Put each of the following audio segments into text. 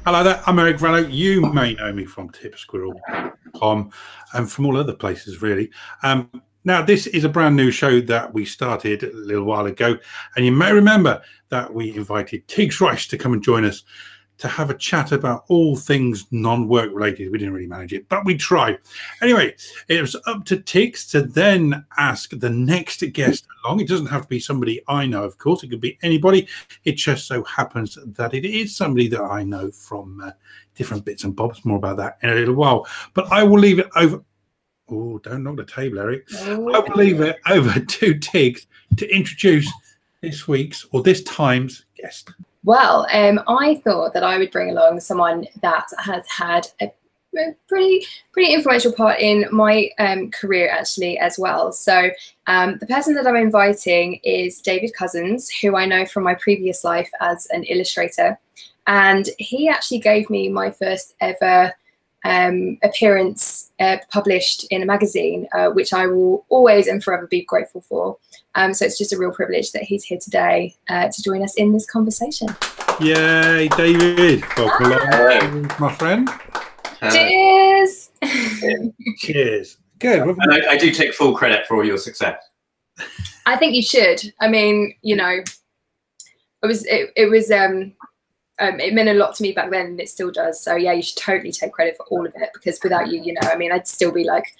Hello there, I'm Eric Vrano. You may know me from tipsquirrel.com and from all other places, really. Now, this is a brand new show that we started a little while ago, and you may remember that we invited Tiggs Rice to come and join us to have a chat about all things non-work related. We didn't really manage it, but we tried. Anyway, it was up to Tiggs to then ask the next guest along. It doesn't have to be somebody I know, of course. It could be anybody. It just so happens that it is somebody that I know from different bits and bobs. More about that in a little while. But I will leave it over. Oh, don't knock the table, Eric. I will leave it over to Tiggs to introduce this week's or this time's guest. Well, I thought that I would bring along someone that has had a pretty influential part in my career, actually, as well. So the person that I'm inviting is David Cousins, who I know from my previous life as an illustrator. And he actually gave me my first ever appearance published in a magazine, which I will always and forever be grateful for. So it's just a real privilege that he's here today to join us in this conversation. Yay, David. Welcome along, my friend. Cheers. Cheers. Good. And I do take full credit for all your success. I think you should. I mean, you know, it meant a lot to me back then, and it still does. So yeah, you should totally take credit for all of it, because without you, you know, I mean, I'd still be like,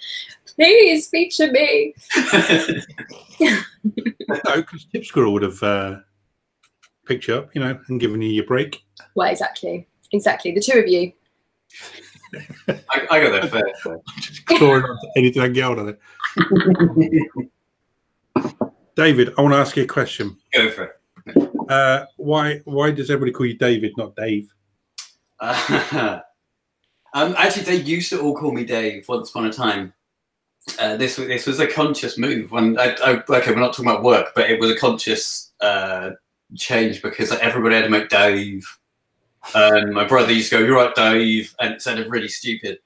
please feature me. No, because Tip Squirrel would have picked you up, you know, and given you your break. Well, exactly. The two of you. I got there first. So. Just clawing on anything I can get hold of it. David, I want to ask you a question. Go for it. Why does everybody call you David, not Dave? Actually, they used to all call me Dave once upon a time. This was a conscious move. When okay, we're not talking about work, but it was a conscious change, because everybody had to make Dave. My brother used to go, "You're right, Dave," and it sounded really stupid.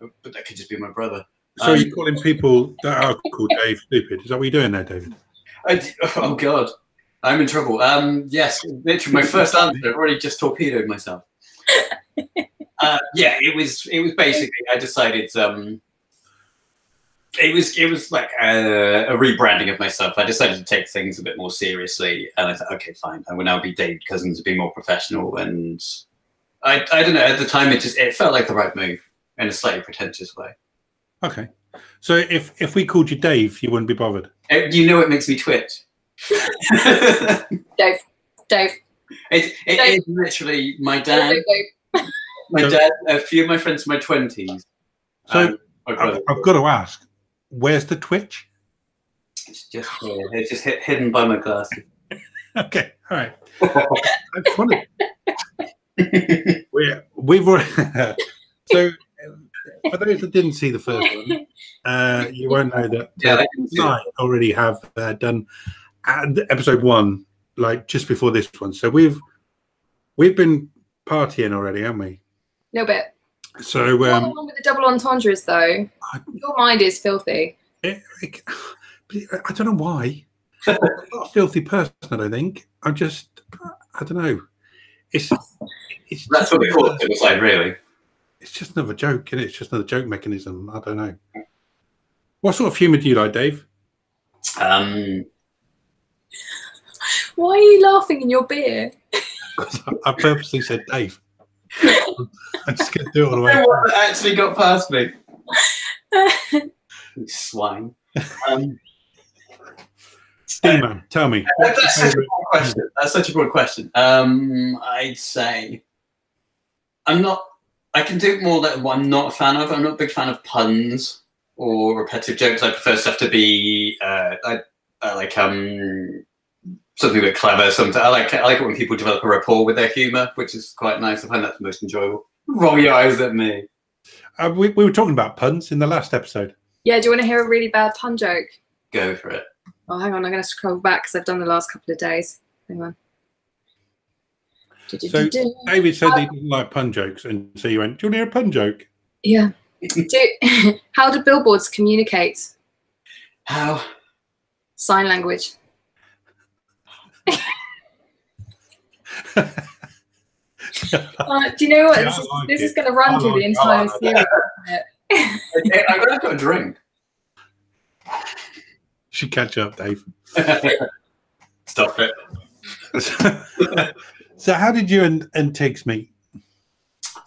But that could just be my brother. So you're calling people that are called Dave stupid? Is that what you're doing there, David? Oh God. I'm in trouble. Yes, literally, my first answer. I've already just torpedoed myself. Yeah, it was basically. I decided. It was like a rebranding of myself. I decided to take things a bit more seriously, and I thought, okay, fine. I will now be David Cousins, be more professional, and I don't know. At the time, it felt like the right move in a slightly pretentious way. Okay, so if we called you Dave, you wouldn't be bothered. You know, it makes me twitch. Dave. It is literally my dad. My dad, a few of my friends from my 20s. So I've got to ask, where's the twitch? It's just here. It's just hidden by my glasses. Okay, all right. That's funny. We've already. So for those that didn't see the first one, you won't know that I already have done episode 1, like just before this one. So we've been partying already, haven't we? No bit. So the one with the double entendres, though. Your mind is filthy. I don't know why. I'm not a filthy person, I don't think. I don't know. It's that's what we call it. It was like, really. It's just another joke, isn't it? It's just another joke mechanism. I don't know. What sort of humour do you like, Dave? Why are you laughing in your beer? I purposely said Dave. I just couldn't do it all the way. What actually got past me? You swine. Steamer, tell me. That's such a broad question. That's such a broad question. I'd say I can do more that what I'm not a fan of. I'm not a big fan of puns or repetitive jokes. I prefer stuff to be I like something a bit clever. Something I like it when people develop a rapport with their humour, which is quite nice. I find that's the most enjoyable. Roll your eyes at me. We were talking about puns in the last episode. Yeah, do you want to hear a really bad pun joke? Go for it. Oh, hang on, I'm going to scroll back because I've done the last couple of days. Hang on. So David said he didn't like pun jokes, and so you went, "Do you want to hear a pun joke?" Yeah. How do billboards communicate? How? Sign language. Do you know what? Yeah, This is going to run through the entire series. I'm going to have a drink. Should catch up, Dave. Stop it. So how did you and Tiggs meet?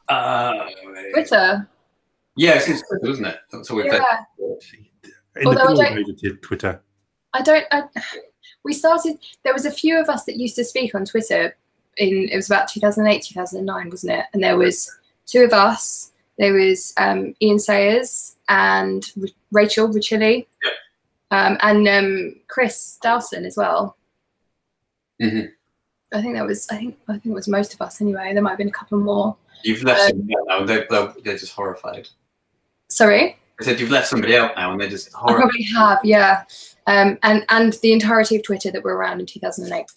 Twitter. Yeah, it's Twitter, wasn't it? That's all we've Yeah. In Although the days of Twitter. We started, there was a few of us that used to speak on Twitter it was about 2008, 2009, wasn't it? And there was two of us. There was Ian Sayers and Rachel Richilli, and Chris Dowson as well. Mm-hmm. I think it was most of us anyway. There might have been a couple more. You've left somebody out now. They're just horrified. Sorry? I said you've left somebody out now, and they're just I horrified. probably have, yeah. And the entirety of Twitter that were around in 2008.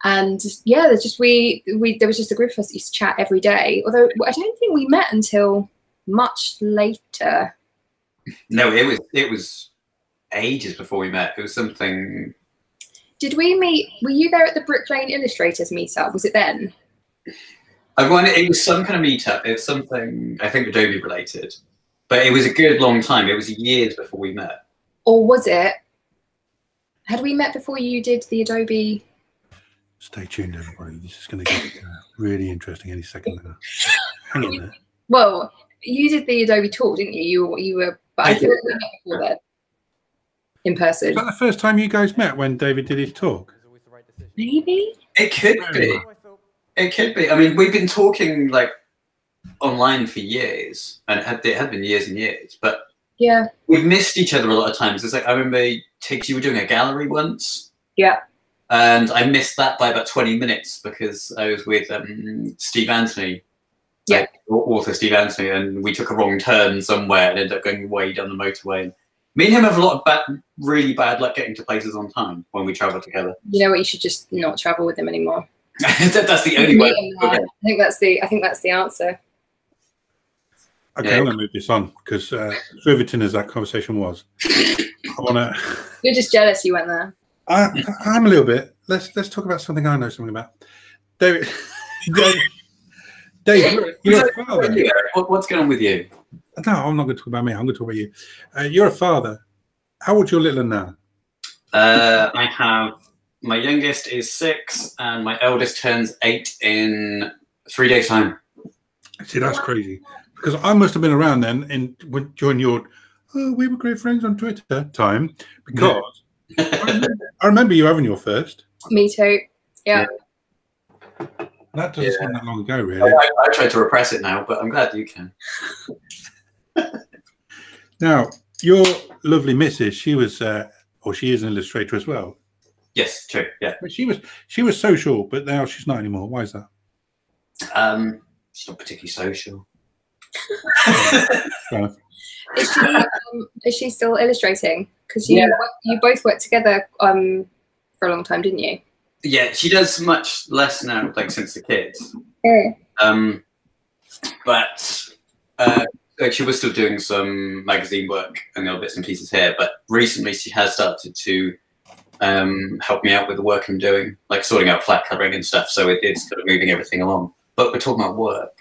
And yeah, there was just a group of us that used to chat every day. Although I don't think we met until much later. No, it was ages before we met. It was something. Did we meet? Were you there at the Brick Lane Illustrators meetup? Was it then? It was some kind of meetup. It was something I think Adobe related, but it was a good long time. It was years before we met. Or was it? Had we met before you did the Adobe? Stay tuned, everybody. This is going to get really interesting any second now. Hang in there. Well, you did the Adobe talk, didn't you? You were. But I thought we met before that. In person. Was that the first time you guys met when David did his talk? Maybe. It could be. It could be. I mean, we've been talking like online for years, and it had been years and years. But yeah, we've missed each other a lot of times. It's like I remember, Tiggs, you were doing a gallery once. Yeah. And I missed that by about 20 minutes because I was with Steve Anthony. Yeah. Author Steve Anthony, and we took a wrong turn somewhere and ended up going way down the motorway. Me and him have a lot of really bad luck getting to places on time when we travel together. You know what? You should just not travel with him anymore. That's the only way. I think that's the answer. Okay, I'm going to move this on because riveting as that conversation was, I want to. You're just jealous you went there. I'm a little bit. Let's talk about something I know something about. David, you're a father. What's going on with you? No, I'm not going to talk about me. I'm going to talk about you. You're a father. How old's your little one now? I have my youngest is 6, and my eldest turns 8 in 3 days' time. See, that's crazy because I must have been around then during your we were great friends on Twitter time because I remember you having your first. Me too. Yeah. That doesn't seem that long ago, really. I try to repress it now, but I'm glad you can. Now, your lovely missus, she was, or she is an illustrator as well. Yes, true. Yeah, but she was social, but now she's not anymore. Why is that? She's not particularly social. Is she still illustrating? Because you both worked together for a long time, didn't you? Yeah, she does much less now, like since the kids. Yeah. But she was still doing some magazine work and little bits and pieces here. But recently, she has started to help me out with the work I'm doing, like sorting out flat coloring and stuff. So it's kind of moving everything along. But we're talking about work.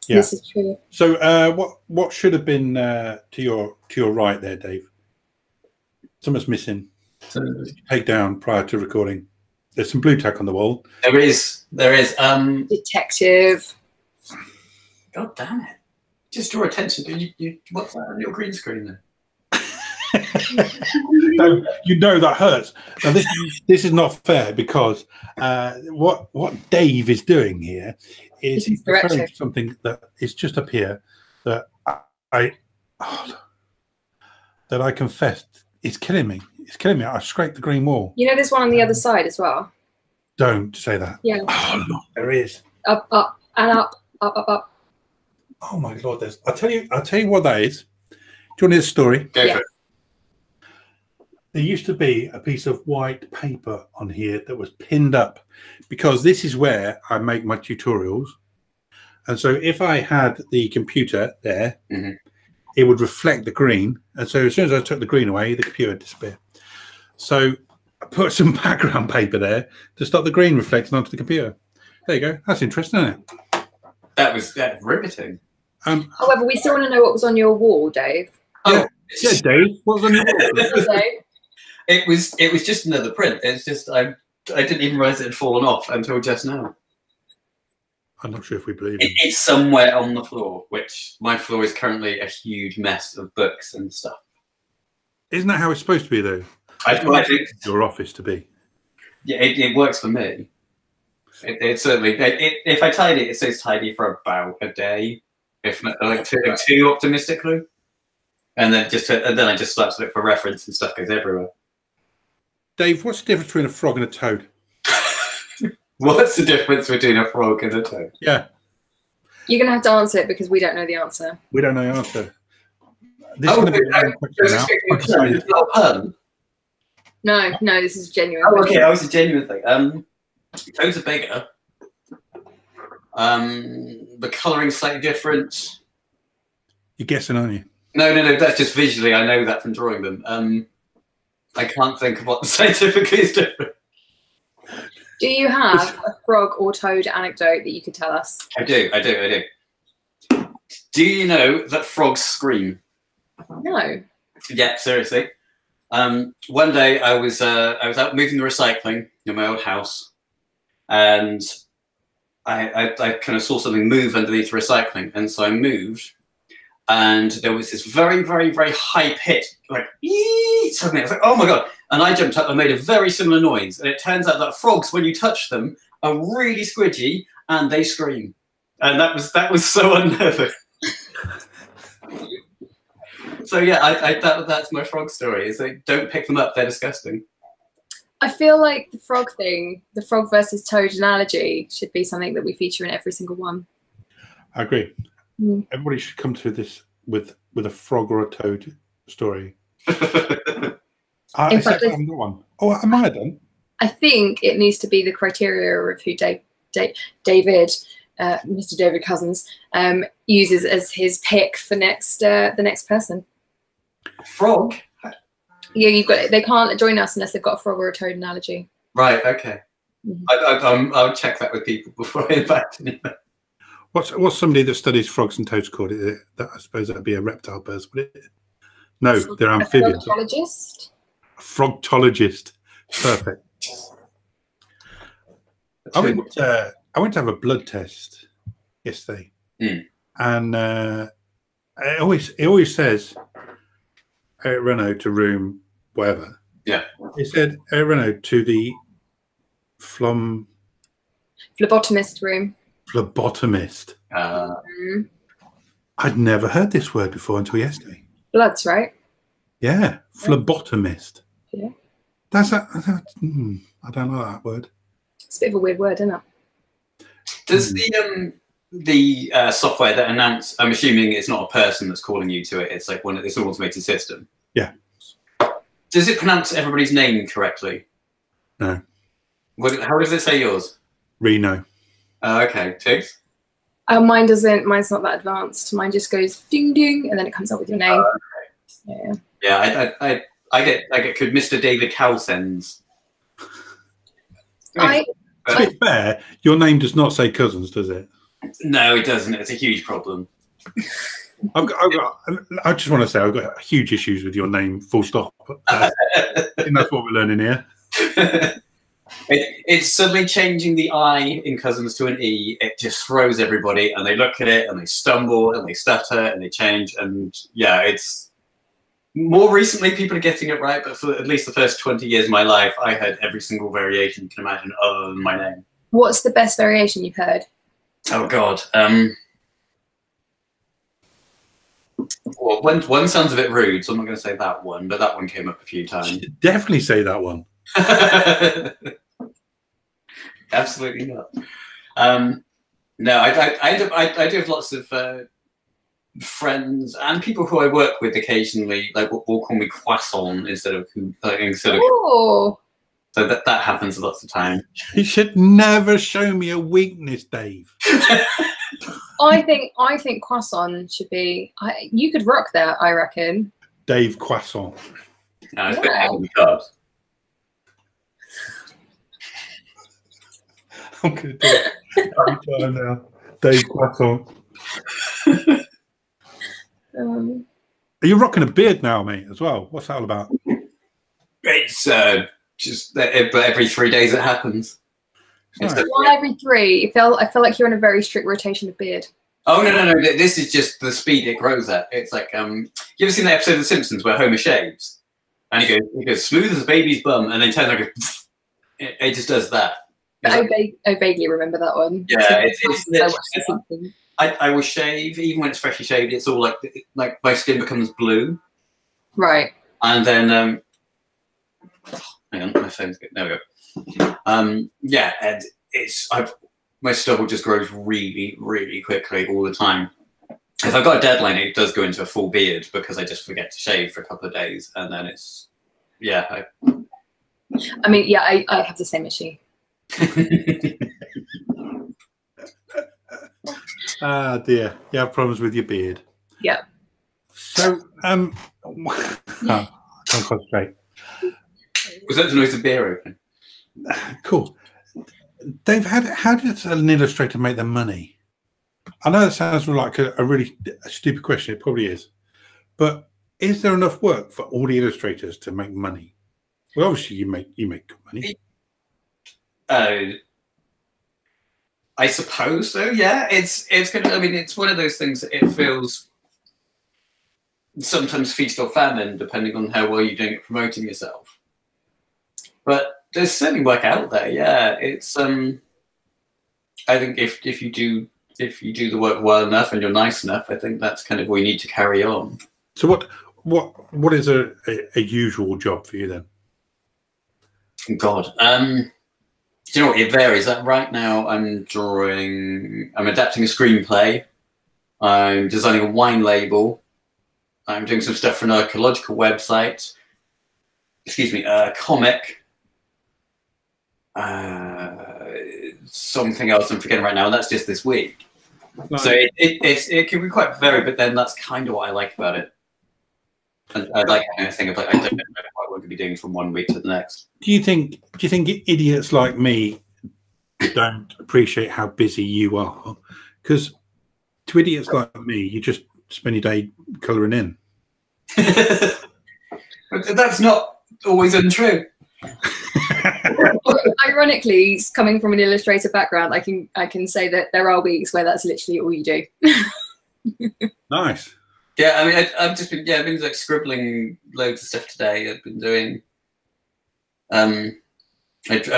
Yeah. This is true. So, what should have been to your right there, Dave? Something's missing. Take down prior to recording. There's some blue tack on the wall. There is. Detective. God damn it! Just draw attention. What's that on your green screen there? You know that hurts. Now this is not fair because what Dave is doing here is he's referring to something that is just up here that I confessed is killing me. It's killing me. I scraped the green wall. You know, there's one on the other side as well. Don't say that. Yeah. Oh look, there is. Up, and up, up. Oh my Lord! I'll tell you what that is. Do you want to hear the story? Go for it. There used to be a piece of white paper on here that was pinned up because this is where I make my tutorials. And so if I had the computer there, it would reflect the green. And so as soon as I took the green away, the computer would disappear. So I put some background paper there to stop the green reflecting onto the computer. There you go. That's interesting, isn't it? That was riveting. However, we still want to know what was on your wall, Dave. Yeah, yeah, Dave. What was on your wall? It was just another print. It's just I didn't even realize it had fallen off until just now. I'm not sure if we believe it. It's somewhere on the floor, which my floor is currently a huge mess of books and stuff. Isn't that how it's supposed to be, though? I think your office to be. Yeah, it works for me. It certainly. If I tidy it stays tidy for about a day, if not like two optimistically, and then I just slaps it for reference and stuff goes everywhere. Dave, what's the difference between a frog and a toad? What's the difference between a frog and a toad? Yeah. You're going to have to answer it because we don't know the answer. We don't know the answer. This is going to be a question now. It's not a pun. No, this is genuine. Oh, okay, that was a genuine thing. Toads are bigger. The colouring's slightly different. You're guessing, aren't you? No, that's just visually. I know that from drawing them. I can't think of what scientifically is different. Do you have a frog or toad anecdote that you could tell us? I do. Do you know that frogs scream? No. Yeah, seriously. One day I was out moving the recycling in my old house, and I kind of saw something move underneath the recycling, and so I moved, and there was this very, very, very high pitch, like suddenly I was like, oh my god! And I jumped up and made a very similar noise. And it turns out that frogs, when you touch them, are really squidgy and they scream. And that was so unnerving. So yeah, that's my frog story. Is like, don't pick them up; they're disgusting. I feel like the frog thing, the frog versus toad analogy, should be something that we feature in every single one. I agree. Everybody should come to this with a frog or a toad story. In fact, I haven't got one. Oh, I might have done. I think it needs to be the criteria of who David, Mr. David Cousins, uses as his pick for the next person. Frog. Yeah, you've got. They can't join us unless they've got a frog or a toad analogy. Right. Okay. I'll check that with people before I invite anyone. What's somebody that studies frogs and toads called? I suppose that'd be a reptile person, would it? No, they're amphibians. A frogologist. A frogologist. Perfect. I went to have a blood test yesterday, and it always says Eric Renaud to room whatever. Yeah. It said Eric Renaud to the phlebotomist room. Phlebotomist. I'd never heard this word before until yesterday. Bloods, right? Yeah, phlebotomist. Yeah. I don't know that word. It's a bit of a weird word, isn't it? Does the software that announce? I'm assuming it's not a person that's calling you to it. It's like it's an automated system. Yeah. Does it pronounce everybody's name correctly? No. How does it say yours? Reno. Okay, Tiggs? Mine doesn't. Mine's not that advanced. Mine just goes ding ding, and then it comes up with your name. Okay. Yeah. I get could Mr. David Cowsends. To be fair, your name does not say Cousins, does it? No, it doesn't. It's a huge problem. I just want to say I've got huge issues with your name. Full stop. I think that's what we're learning here. It's suddenly changing the I in Cousins to an E. It just throws everybody, and they look at it, and they stumble, and they stutter, and they change, and yeah, it's more recently people are getting it right, but for at least the first 20 years of my life, I heard every single variation you can imagine other than my name. What's the best variation you've heard? Oh God. Well, one sounds a bit rude, so I'm not going to say that one, but that one came up a few times. You should definitely say that one. Absolutely not. No, I do have lots of friends and people who I work with occasionally, like will call me Croissant instead of. Oh. So that happens lots of time. You should never show me a weakness, Dave. I think Croissant should be. You could rock that, I reckon. Dave Croissant. No, it's a bit heavy carbs. I'm going to do it every time now. Dave Quackle. Are you rocking a beard now, mate, as well? What's that all about? It's just every 3 days it happens. Why every 3? I feel like you're on a very strict rotation of beard. Oh no! This is just the speed it grows at. It's like you ever seen that episode of The Simpsons where Homer shaves and he goes smooth as a baby's bum, and then turns around and goes, it just does that. I vaguely remember that one. Yeah, So I will shave even when it's freshly shaved. It's all like my skin becomes blue, right? And then hang on, my phone's good. There we go. Yeah, and my stubble just grows really, really quickly all the time. If I've got a deadline, it does go into a full beard because I just forget to shave for a couple of days, and then it's I mean, yeah, I have the same issue. Ah, dear. You have problems with your beard. Yeah. So, don't concentrate. Was that the noise of beer open? Cool. Dave, how does an illustrator make their money? I know that sounds like a really stupid question. It probably is. But is there enough work for all the illustrators to make money? Well, obviously you make good money. I suppose so. Yeah, it's good. I mean, it's one of those things that it feels sometimes feast or famine, depending on how well you're doing at promoting yourself. But there's certainly work out there. Yeah, it's I think if you do the work well enough and you're nice enough, I think that's kind of what you need to carry on. So what is a usual job for you then? God, do you know what? It varies. Right now, I'm adapting a screenplay. I'm designing a wine label. I'm doing some stuff for an archaeological website. Excuse me, a comic. Something else I'm forgetting right now, and that's just this week. Nice. So it can be quite varied, but then that's kind of what I like about it. And I like having a thing of like, I don't know what we're going to be doing from one week to the next. Do you think idiots like me don't appreciate how busy you are? Because to idiots like me, you just spend your day colouring in. But that's not always untrue. Ironically, coming from an illustrator background, I can say that there are weeks where that's literally all you do. Nice. Yeah, I mean, I've been like scribbling loads of stuff today. I've been doing. I've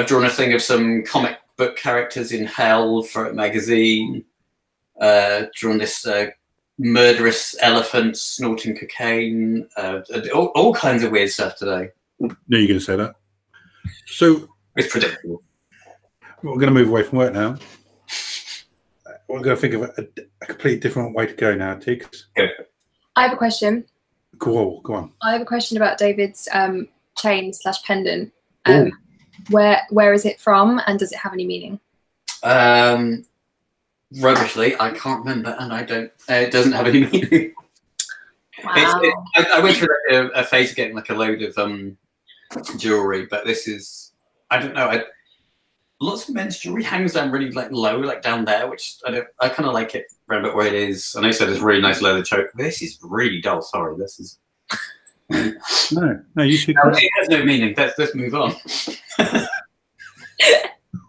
drawn a thing of some comic book characters in hell for a magazine. Drawn this murderous elephant snorting cocaine. All kinds of weird stuff today. No, you're going to say that. So it's predictable. We're going to move away from work now. We're going to think of a completely different way to go now, Tiggs. Yeah. I have a question. Go on. I have a question about David's chain/pendant. Where is it from, and does it have any meaning? Rubbishly, I can't remember, and I don't. It doesn't have any meaning. Wow. I went through a phase of getting like a load of jewelry, but this is, I don't know. Lots of men's jewelry hangs down really like low, like down there, which I kind of like it around about where it is. And I said it's really nice leather choke. This is really dull. Sorry, this is. No, you should. It has no meaning. Let's move on.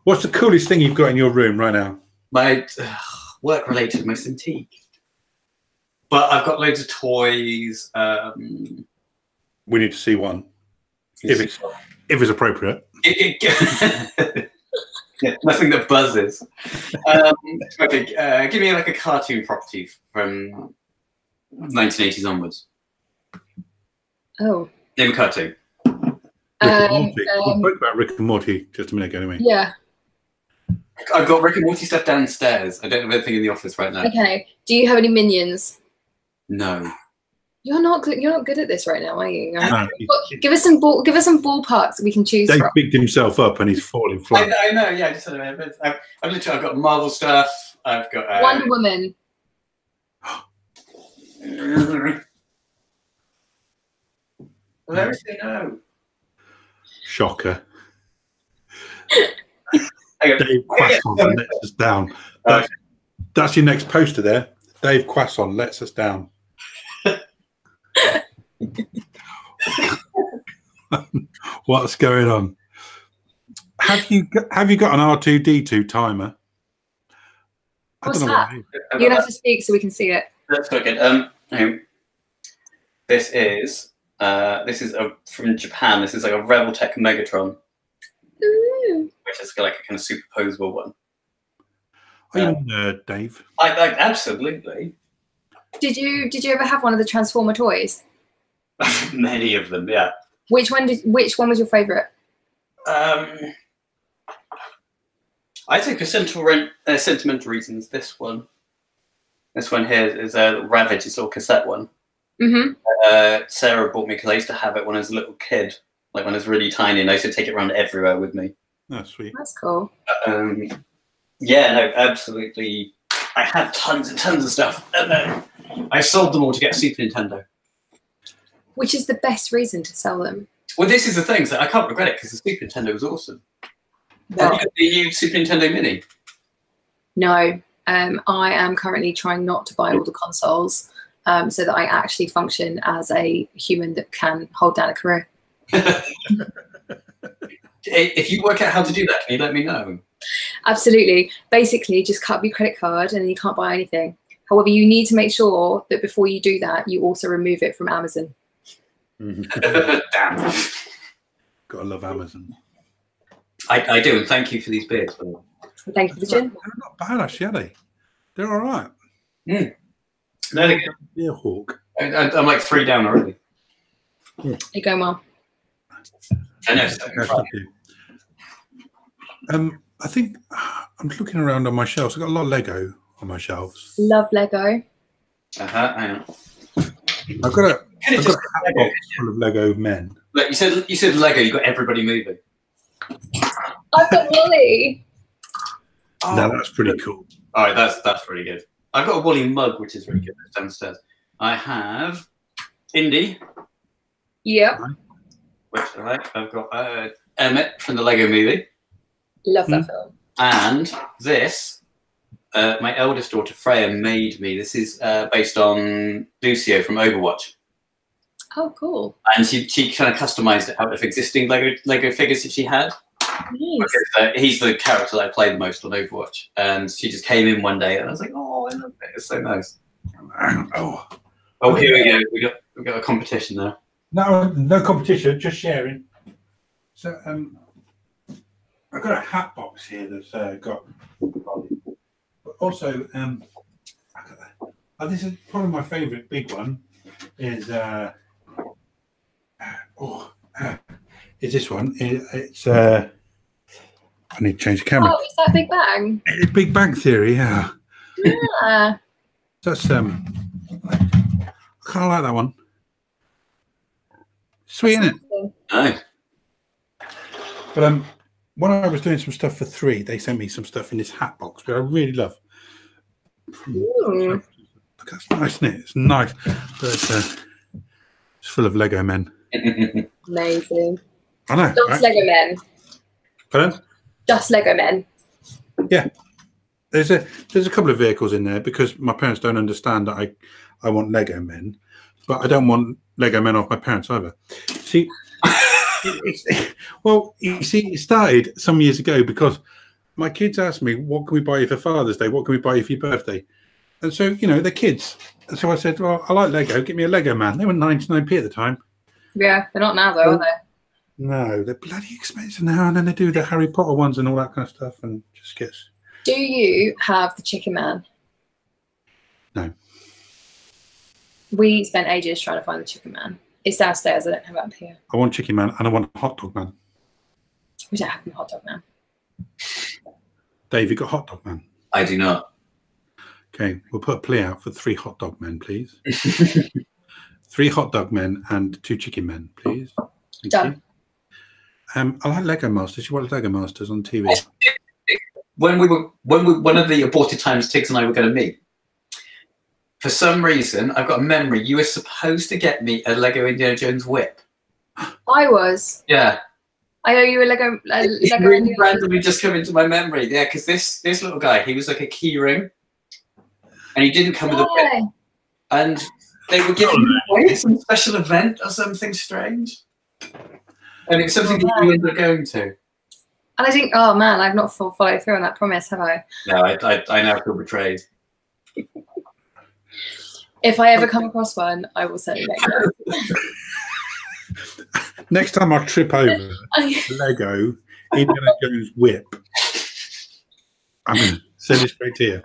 What's the coolest thing you've got in your room right now? My work-related, my Cintiq. But I've got loads of toys. We need to see one, if it's appropriate. Yeah, nothing that buzzes. Okay, give me like a cartoon property from 1980s onwards. Oh. Name a cartoon. Rick and Morty. We spoke about Rick and Morty just a minute ago, didn't we? Yeah. I've got Rick and Morty stuff downstairs. I don't have anything in the office right now. Okay. Do you have any minions? No. You're not good at this right now, are you? No. Give us some ballparks we can choose Dave from. picked himself up and he's falling flat. I know. Yeah, just a minute. I've got Marvel stuff. I've got Wonder Woman. Well, everything. No. Shocker. Dave Quasson lets us down. That's your next poster there. Dave Quasson lets us down. What's going on? Have you got an R2D2 timer? What's that? You're gonna have to speak so we can see it. That's quite good. This is from Japan. This is like a Reveltech Megatron, which is like a kind of superposable one. Are you a nerd, Dave? I absolutely. Did you ever have one of the Transformer toys? Many of them, yeah. Which one was your favorite? I think for sentimental reasons, this one here is a Ravage. It's a little cassette one. Mm-hmm. Sarah bought me because I used to have it when I was a little kid, like when I was really tiny, and I used to take it around everywhere with me. That's sweet. That's cool. Yeah, no, absolutely. I had tons and tons of stuff, and then I sold them all to get a Super Nintendo. Which is the best reason to sell them. Well, this is the thing, so I can't regret it because the Super Nintendo was awesome. Have you got the new Super Nintendo Mini? No, I am currently trying not to buy all the consoles so that I actually function as a human that can hold down a career. If you work out how to do that, can you let me know? Absolutely. Basically, just cut up your credit card and you can't buy anything. However, you need to make sure that before you do that, you also remove it from Amazon. Damn. Gotta love Amazon. I do, and thank you for these beers. Thank you for the gin. They're not bad, actually, are they? They're all right. No, they're good. Yeah, Hawk. I'm like 3 down already. There you go, Mom. I know. I think I'm looking around on my shelves. I've got a lot of Lego on my shelves. Love Lego. Hang on. I've got a hat box full of Lego men. Look, you said Lego. You got everybody moving. I've got Wally. No, that's pretty cool. All right, that's really good. I've got a Wally mug, which is really good. It's downstairs. I have Indy. Yep. Which I like. I've got Emmett from the Lego Movie. Love that film. And this, my eldest daughter Freya made me. This is based on Lucio from Overwatch. Oh, cool. And she kind of customized it out of existing Lego figures that she had. Nice. Because, he's the character that I play the most on Overwatch. And she just came in one day and I was like, oh, I love it. It's so nice. Oh, here we go. We got a competition now. No competition, just sharing. So I've got a hat box here that's got, but also this is probably my favourite big one. Is this one? It's I need to change the camera. Oh, is that Big Bang? It's Big Bang Theory, yeah. Yeah. That's I kind of like that one. Sweet, isn't it? Nice. But when I was doing some stuff for 3, they sent me some stuff in this hat box, which I really love. Ooh. Look, that's nice, isn't it? It's nice, but it's full of Lego men. Amazing. I know. Just right? Lego men. Pardon? Just Lego men. Yeah. There's a couple of vehicles in there because my parents don't understand that I want Lego men, but I don't want Lego men off my parents either. See, it started some years ago because my kids asked me, what can we buy you for Father's Day? What can we buy you for your birthday? And so, they're kids. And so I said, well, I like Lego. Get me a Lego man. They were 99p at the time. Yeah, they're not now though, are they? No, they're bloody expensive now. And then they do the Harry Potter ones and all that kind of stuff and just gets... Do you have the Chicken Man? No. We spent ages trying to find the Chicken Man. It's downstairs. I don't have it up here. I want Chicken Man and I want Hot Dog Man. We don't have the Hot Dog Man. Dave, you got Hot Dog Man? I do not. Okay, we'll put a plea out for 3 hot dog men, please. 3 hot dog men and 2 chicken men, please. Thank Done. You. I like Lego Masters. You watch Lego Masters on TV? When one of the aborted times Tiggs and I were going to meet, for some reason, I've got a memory. You were supposed to get me a Lego Indiana Jones whip. I was. Yeah. I owe you a Lego. It's Lego really randomly just come into my memory. Yeah, because this little guy, he was like a key ring, and he didn't come with a whip. And they were giving him away at some special event or something strange. And it's something that you ended up going to. And I think, oh man, I've not followed through on that promise, have I? No, I now feel betrayed. If I ever come across one, I will certainly let you know. Next time I trip over Lego Indiana Jones whip, I'm going to send it straight to you.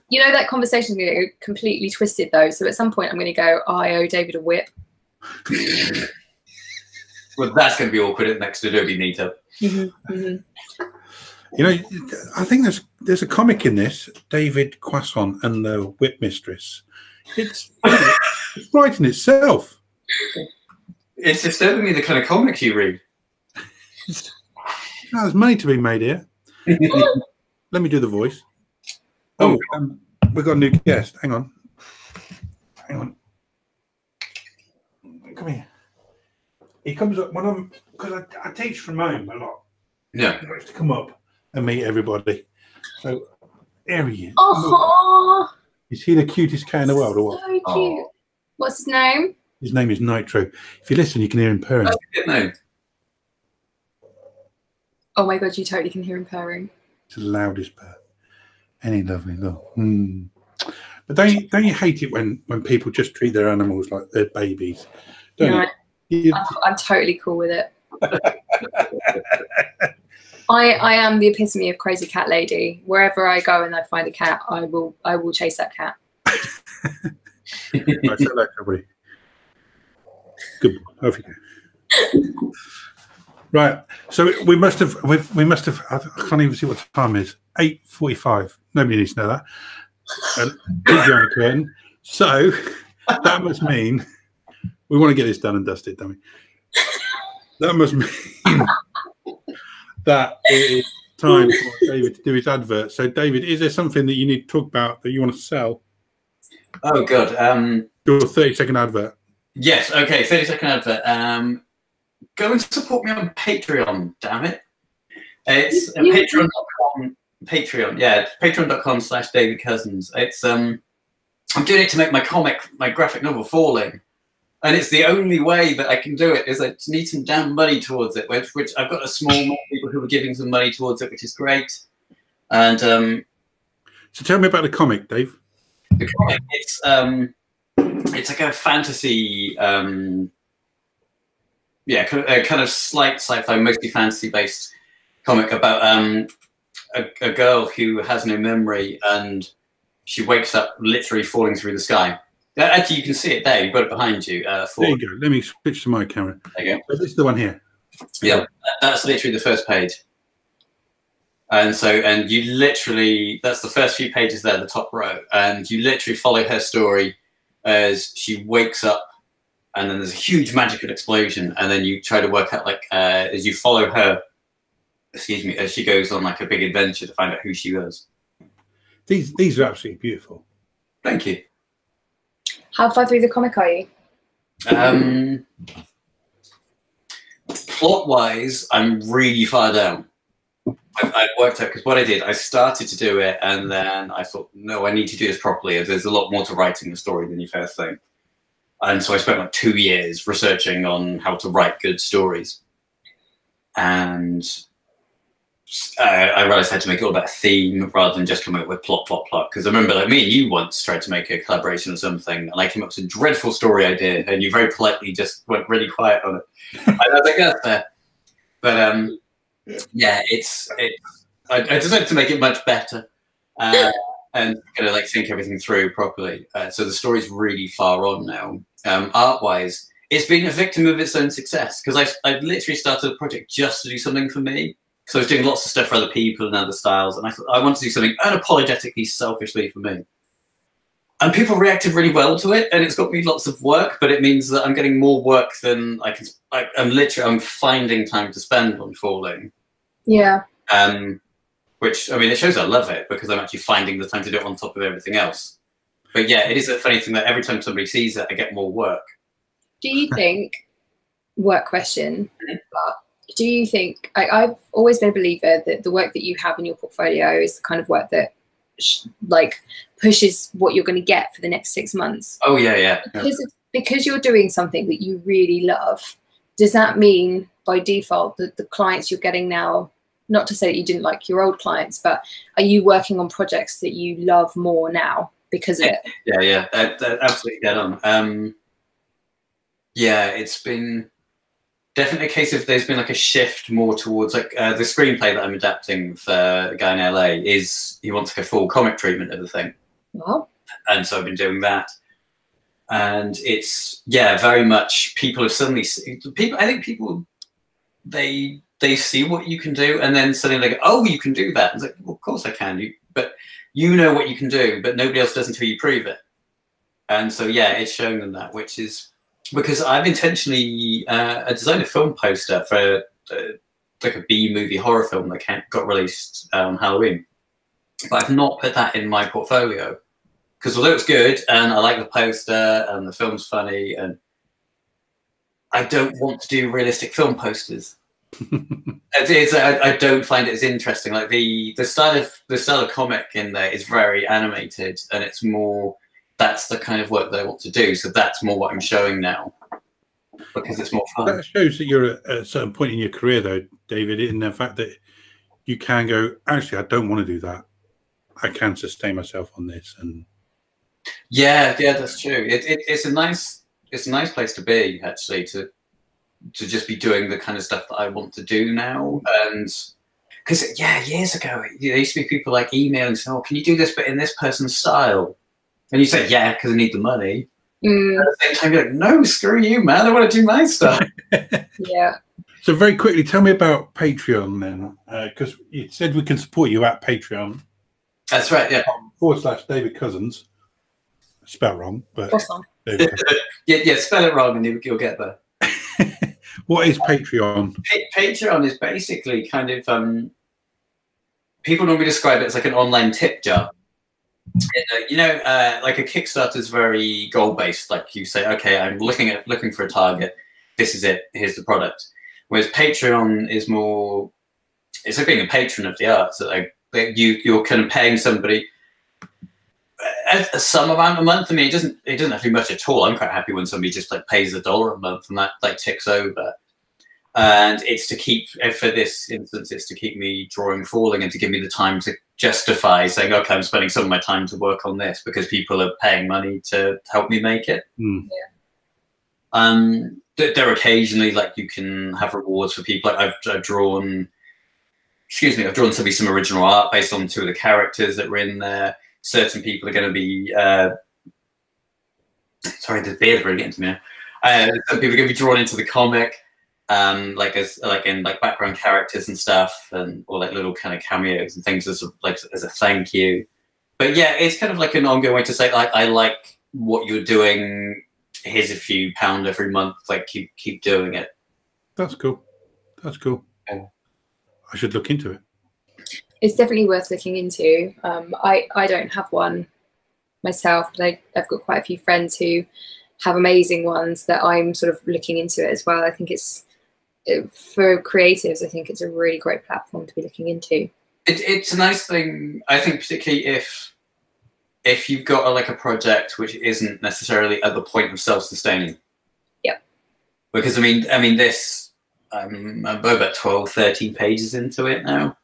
You know, that conversation's going to get completely twisted, though. So at some point, I'm going to go, oh, I owe David a whip. Well, that's going to be awkward at next Adobe meetup. You know, I think there's a comic in this, David Quasson and the Whip Mistress. It's right in itself. It's disturbing me the kind of comics you read. There's money to be made here. Let me do the voice. Oh, we've got a new guest. Hang on. Come here. He comes up when I'm, because I teach from home a lot. Yeah. He likes to come up and meet everybody. So there he is. Oh, is he the cutest cat in the world, or what? so cute. What's his name? His name is Nitro. If you listen, you can hear him purring. That's a good name. Oh my god, you totally can hear him purring. It's the loudest purr. Any lovely little. But don't you hate it when people just treat their animals like they're babies? Don't you? I'm totally cool with it. I am the epitome of crazy cat lady. Wherever I go and I find a cat, I will chase that cat. Right, so that, everybody. Good boy. Off you go. Right. So we must have. I can't even see what the time is. 8:45. Nobody needs to know that. Behind the curtain. So that must mean we want to get this done and dusted, don't we? That must mean that it is time for David to do his advert. So, David, is there something that you need to talk about that you want to sell? Oh God. Your 30-second advert. Yes. Okay. 30-second advert. Go and support me on Patreon. Damn it. It's patreon.com. Patreon. Yeah. Patreon.com/David Cousins. It's I'm doing it to make my graphic novel Falling. And it's the only way that I can do it is I just need some damn money towards it, which I've got a small number of people who are giving some money towards it, which is great. And so tell me about the comic, Dave. The comic, it's like a fantasy, kind of slight sci-fi, mostly fantasy-based comic about a girl who has no memory and she wakes up literally falling through the sky. Actually, you can see it there. You've got it behind you. There you go. Let me switch to my camera. There you go. So this is the one here. Yeah, that's literally the first page. And you literally, that's the first few pages there, the top row. And you literally follow her story as she wakes up and then there's a huge magical explosion. And then you try to work out, as you follow her, as she goes on like a big adventure to find out who she was. These are absolutely beautiful. Thank you. How far through the comic are you? Plot-wise, I'm really far down. I've worked out, because what I did, I started to do it, and then I thought, no, I need to do this properly. There's a lot more to writing the story than you first think. And so I spent like 2 years researching on how to write good stories. And I realized I had to make it all about a theme rather than just come up with plot. Because I remember, like, me and you once tried to make a collaboration or something, and I came up with a dreadful story idea, and you very politely just went really quiet on it. And I was like, that's fair. But yeah, I decided to make it much better and kind of like think everything through properly. So the story's really far on now. Art-wise, it's been a victim of its own success, because I literally started a project just to do something for me. So I was doing lots of stuff for other people and other styles, and I thought I wanted to do something unapologetically, selfishly for me. And people reacted really well to it, and it's got me lots of work, but it means that I'm getting more work than I can. I'm finding time to spend on Falling. Yeah. Which, I mean, it shows I love it, because I'm actually finding the time to do it on top of everything else. But yeah, it is a funny thing that every time somebody sees it, I get more work. Do you think, work question, but do you think, I've always been a believer that the work that you have in your portfolio is the kind of work that like pushes what you're going to get for the next 6 months? Oh yeah. Because you're doing something that you really love, does that mean by default that the clients you're getting now, not to say that you didn't like your old clients, but are you working on projects that you love more now because of it? Yeah, that absolutely dead on. Yeah, it's been definitely a case of there's been like a shift more towards like the screenplay that I'm adapting for a guy in LA is he wants like a full comic treatment of the thing. Wow. And so I've been doing that. And it's, yeah, very much people have suddenly, I think people, they see what you can do and then suddenly they go, oh, you can do that. And it's like, well, of course I can. But you know what you can do, but nobody else does until you prove it. And so, yeah, it's showing them that, which is, because I've intentionally designed a film poster for like a B-movie horror film that got released on Halloween. But I've not put that in my portfolio because although it's good and I like the poster and the film's funny, and I don't want to do realistic film posters. I don't find it as interesting. Like the style of comic in there is very animated, and it's more. That's the kind of work that I want to do. So that's more what I'm showing now because it's more fun. That shows that you're at a certain point in your career, though, David, in the fact that you can go, actually, I don't want to do that. I can sustain myself on this. And yeah, that's true. It's a nice place to be, actually, to just be doing the kind of stuff that I want to do now. And because, yeah, years ago, there used to be people like emailing saying, oh, can you do this, but in this person's style? And you say, yeah, because I need the money. Mm. At the same time, you're like, no, screw you, man. I want to do my stuff. Yeah. So very quickly, tell me about Patreon then, because you said we can support you at Patreon. That's right, yeah. / David Cousins. Spelled wrong, but yeah, spell it wrong and you'll get there. What is Patreon? Patreon is basically kind of people normally describe it as like an online tip jar. You know, like a Kickstarter is very goal-based. Like you say, okay, I'm looking for a target. This is it. Here's the product. Whereas Patreon is more. It's like being a patron of the arts. So like you're kind of paying somebody some amount a month. I mean, it doesn't have to be much at all. I'm quite happy when somebody just like pays $1 a month and that like ticks over. And it's to keep, for this instance, it's to keep me drawing Falling and to give me the time to justify saying, okay, I'm spending some of my time to work on this because people are paying money to help me make it. Mm. Yeah. There are occasionally, like, you can have rewards for people. Like I've drawn some original art based on 2 of the characters that were in there. Certain people are going to be, sorry, the beard's really getting to me now. Some people are going to be drawn into the comic. Like in background characters and stuff, and or like little kind of cameos and things as a thank you. But yeah, it's kind of like an ongoing way to say, like, I like what you're doing. Here's a few pound every month. Like, keep doing it. That's cool. That's cool. Yeah. I should look into it. It's definitely worth looking into. I don't have one myself, but I've got quite a few friends who have amazing ones that I'm sort of looking into it as well. I think it's, for creatives, I think it's a really great platform to be looking into. It's a nice thing, I think, particularly if you've got a project which isn't necessarily at the point of self-sustaining. Yep. Because I mean this, I'm about 12, 13 pages into it now.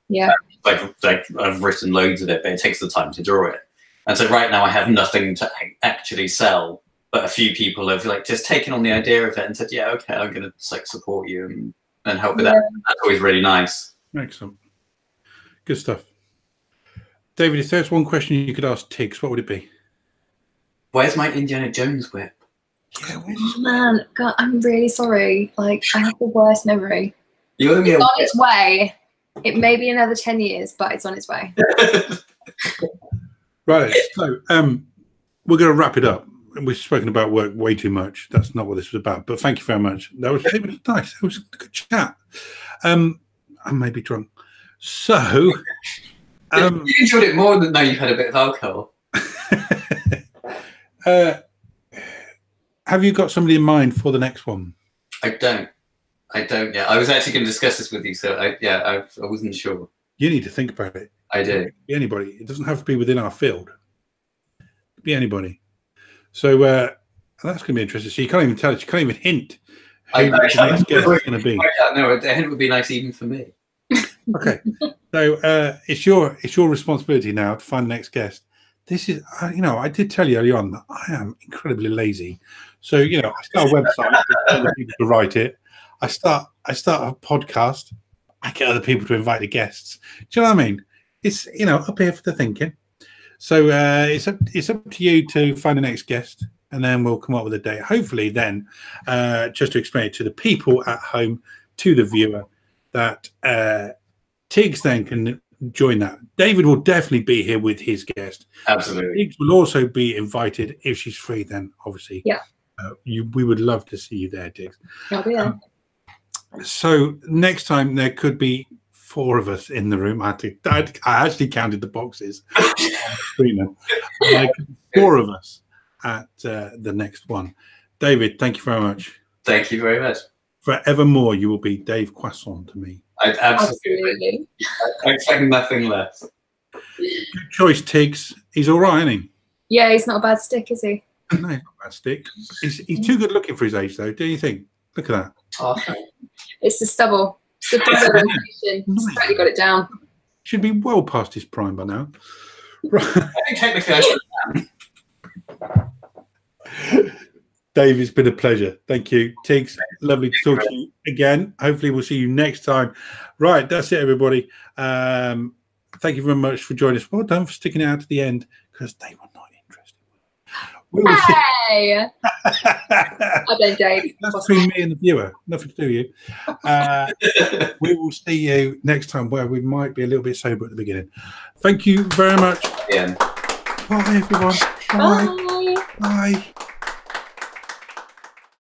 Yeah. Like I've written loads of it, but it takes the time to draw it. And so right now I have nothing to actually sell. But a few people have just taken on the idea of it and said, "Yeah, okay, I'm going to support you and help with that." That's always really nice. Excellent, good stuff. David, if there's one question you could ask Tiggs, what would it be? Where's my Indiana Jones whip? Yeah, man, God, I'm really sorry. I have the worst memory. You owe me it's on its way. It may be another 10 years, but it's on its way. Right. So we're going to wrap it up. We've spoken about work way too much. That's not what this was about. But thank you very much. It was nice. It was a good chat. I may be drunk. So you enjoyed it more than now you've had a bit of alcohol. Have you got somebody in mind for the next one? I don't. I don't. Yeah, I was actually going to discuss this with you, so I wasn't sure. You need to think about it. I do. It could be anybody. It doesn't have to be within our field. It could be anybody. So that's going to be interesting. So you can't even tell us. You can't even hint who the next guest is going to be. No, a hint would be nice even for me. Okay. So it's your responsibility now to find the next guest. This is, I did tell you early on that I am incredibly lazy. So, I start a website, I get people to write it. I start a podcast. I get other people to invite the guests. Do you know what I mean? It's, up here for the thinking. So it's up to you to find the next guest, and then we'll come up with a date. Hopefully then, just to explain it to the people at home, to the viewer, that Tiggs then can join that. David will definitely be here with his guest. Absolutely. Tiggs will also be invited if she's free. Then obviously, yeah, we would love to see you there, Tiggs. I'll be there. So next time there could be 4 of us in the room. I actually counted the boxes on the screen. There could be 4 of us at the next one. David, thank you very much. Thank you very much. Forevermore, you will be Dave Croissant to me. Absolutely. I expect nothing less. Good choice, Tiggs. He's all right, isn't he? Yeah, he's not a bad stick, is he? No, he's not a bad stick. He's too good looking for his age, though. Do you think? Look at that. Oh. It's the stubble. It's the stubble. He's totally got it down. Should be well past his prime by now. Right. I think technically I should. Dave, it's been a pleasure. Thank you. Tiggs, lovely to talk to you again. Hopefully we'll see you next time. Right, that's it, everybody. Thank you very much for joining us. Well done for sticking it out to the end, because they were not interested. Hey! I blame Dave. That's between me and the viewer. Nothing to do with you. We will see you next time, where we might be a little bit sober at the beginning. Thank you very much. Yeah. Bye, everyone. Bye. Bye. Bye.